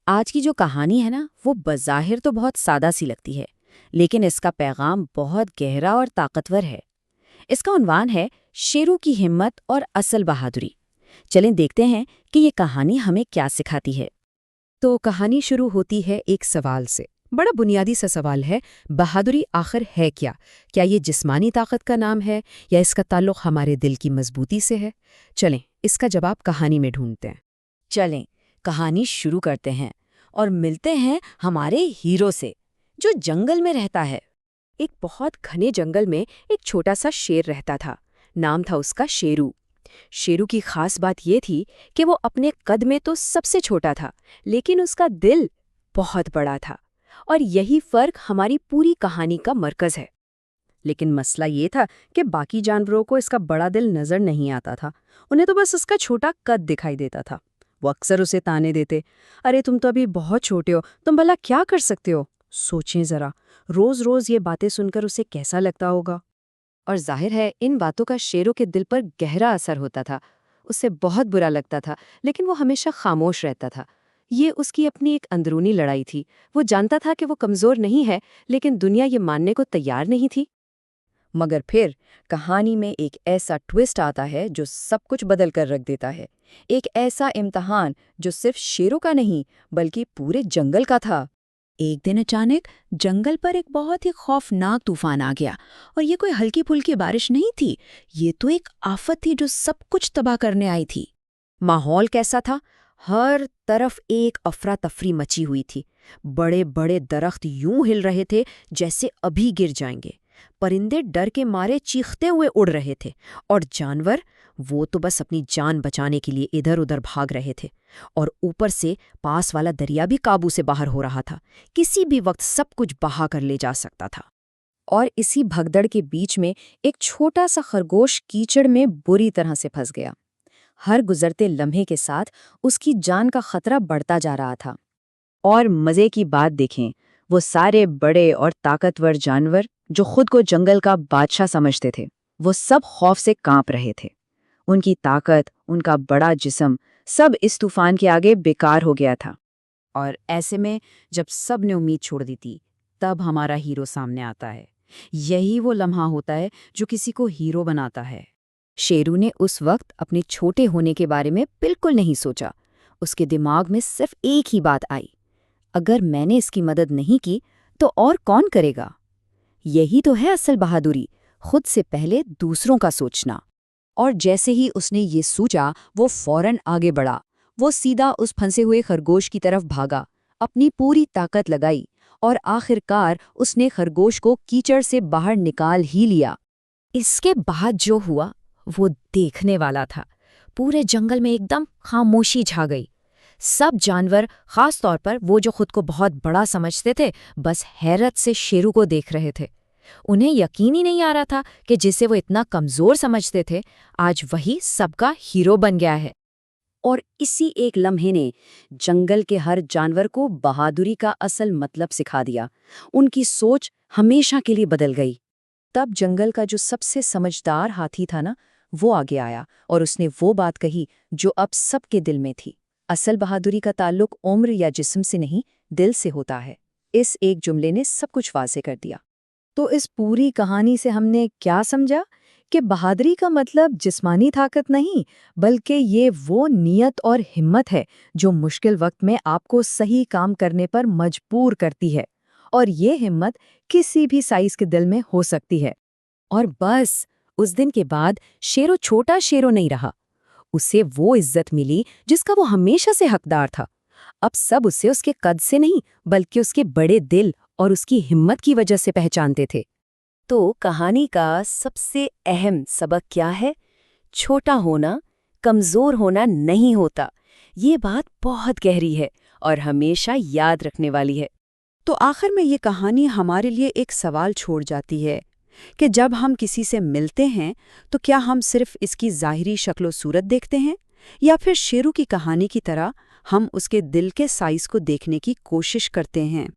आज की जो कहानी है ना, वो बज़ाहिर तो बहुत सादा सी लगती है, लेकिन इसका पैगाम बहुत गहरा और ताकतवर है। इसका उन्वान है शेरों की हिम्मत और असल बहादुरी। चलें देखते हैं कि ये कहानी हमें क्या सिखाती है। तो कहानी शुरू होती है एक सवाल से। बड़ा बुनियादी सा सवाल है, बहादुरी आखिर है क्या? क्या ये जिस्मानी ताकत का नाम है या इसका ताल्लुक हमारे दिल की मजबूती से है? चलें, इसका जवाब कहानी में ढूंढते हैं। चलें कहानी शुरू करते हैं और मिलते हैं हमारे हीरो से, जो जंगल में रहता है। एक बहुत घने जंगल में एक छोटा सा शेर रहता था। नाम था उसका शेरू। शेरू की खास बात ये थी कि वो अपने कद में तो सबसे छोटा था, लेकिन उसका दिल बहुत बड़ा था। और यही फर्क हमारी पूरी कहानी का मरकज है। लेकिन मसला ये था कि बाकी जानवरों को इसका बड़ा दिल नजर नहीं आता था। उन्हें तो बस उसका छोटा कद दिखाई देता था। वो अक्सर उसे ताने देते, अरे तुम तो अभी बहुत छोटे हो, तुम भला क्या कर सकते हो? सोचें जरा, रोज रोज ये बातें सुनकर उसे कैसा लगता होगा। और जाहिर है इन बातों का शेरों के दिल पर गहरा असर होता था। उसे बहुत बुरा लगता था, लेकिन वो हमेशा खामोश रहता था। ये उसकी अपनी एक अंदरूनी लड़ाई थी। वो जानता था कि वो कमजोर नहीं है, लेकिन दुनिया ये मानने को तैयार नहीं थी। मगर फिर कहानी में एक ऐसा ट्विस्ट आता है जो सब कुछ बदल कर रख देता है। एक ऐसा इम्तिहान जो सिर्फ शेरों का नहीं, बल्कि पूरे जंगल का था। एक दिन अचानक जंगल पर एक बहुत ही खौफनाक तूफान आ गया। और ये कोई हल्की फुल्की बारिश नहीं थी, ये तो एक आफत थी जो सब कुछ तबाह करने आई थी। माहौल कैसा था? हर तरफ एक अफरा तफरी मची हुई थी। बड़े बड़े दरख्त यूं हिल रहे थे जैसे अभी गिर जाएंगे। परिंदे डर के मारे चीखते हुए उड़ रहे थे, और जानवर, वो तो बस अपनी जान बचाने के लिए इधर उधर भाग रहे थे। और ऊपर से पास वाला दरिया भी काबू से बाहर हो रहा था। किसी भी वक्त सब कुछ बहा कर ले जा सकता था। और इसी भगदड़ के बीच में एक छोटा सा खरगोश कीचड़ में बुरी तरह से फंस गया। हर गुजरते लम्हे के साथ उसकी जान का खतरा बढ़ता जा रहा था। और मजे की बात देखें, वो सारे बड़े और ताकतवर जानवर जो खुद को जंगल का बादशाह समझते थे, वो सब खौफ से कांप रहे थे। उनकी ताकत, उनका बड़ा जिस्म, सब इस तूफान के आगे बेकार हो गया था। और ऐसे में जब सब ने उम्मीद छोड़ दी थी, तब हमारा हीरो सामने आता है। यही वो लम्हा होता है जो किसी को हीरो बनाता है। शेरू ने उस वक्त अपने छोटे होने के बारे में बिल्कुल नहीं सोचा। उसके दिमाग में सिर्फ एक ही बात आई, अगर मैंने इसकी मदद नहीं की तो और कौन करेगा? यही तो है असल बहादुरी, खुद से पहले दूसरों का सोचना। और जैसे ही उसने ये सोचा, वो फौरन आगे बढ़ा। वो सीधा उस फंसे हुए खरगोश की तरफ भागा, अपनी पूरी ताकत लगाई, और आखिरकार उसने खरगोश को कीचड़ से बाहर निकाल ही लिया। इसके बाद जो हुआ वो देखने वाला था। पूरे जंगल में एकदम खामोशी छा गई। सब जानवर, खास तौर पर वो जो खुद को बहुत बड़ा समझते थे, बस हैरत से शेरू को देख रहे थे। उन्हें यकीन ही नहीं आ रहा था कि जिसे वो इतना कमजोर समझते थे, आज वही सबका हीरो बन गया है। और इसी एक लम्हे ने जंगल के हर जानवर को बहादुरी का असल मतलब सिखा दिया। उनकी सोच हमेशा के लिए बदल गई। तब जंगल का जो सबसे समझदार हाथी था ना, वो आगे आया और उसने वो बात कही जो अब सबके दिल में थी। असल बहादुरी का ताल्लुक उम्र या जिस्म से नहीं, दिल से होता है। इस एक जुमले ने सब कुछ वाज़ेह कर दिया। तो इस पूरी कहानी से हमने क्या समझा? कि बहादुरी का मतलब जिस्मानी ताकत नहीं, बल्कि ये वो नियत और हिम्मत है जो मुश्किल वक्त में आपको सही काम करने पर मजबूर करती है। और ये हिम्मत किसी भी साइज के दिल में हो सकती है। और बस उस दिन के बाद शेरो छोटा शेरो नहीं रहा। उसे वो इज्जत मिली जिसका वो हमेशा से हकदार था। अब सब उसे उसके कद से नहीं, बल्कि उसके बड़े दिल और उसकी हिम्मत की वजह से पहचानते थे। तो कहानी का सबसे अहम सबक क्या है? छोटा होना, कमजोर होना नहीं होता। ये बात बहुत गहरी है और हमेशा याद रखने वाली है। तो आखिर में ये कहानी हमारे लिए एक सवाल छोड़ जाती है कि जब हम किसी से मिलते हैं तो क्या हम सिर्फ इसकी ज़ाहिरी शक्ल सूरत देखते हैं, या फिर शेरू की कहानी की तरह हम उसके दिल के साइज को देखने की कोशिश करते हैं।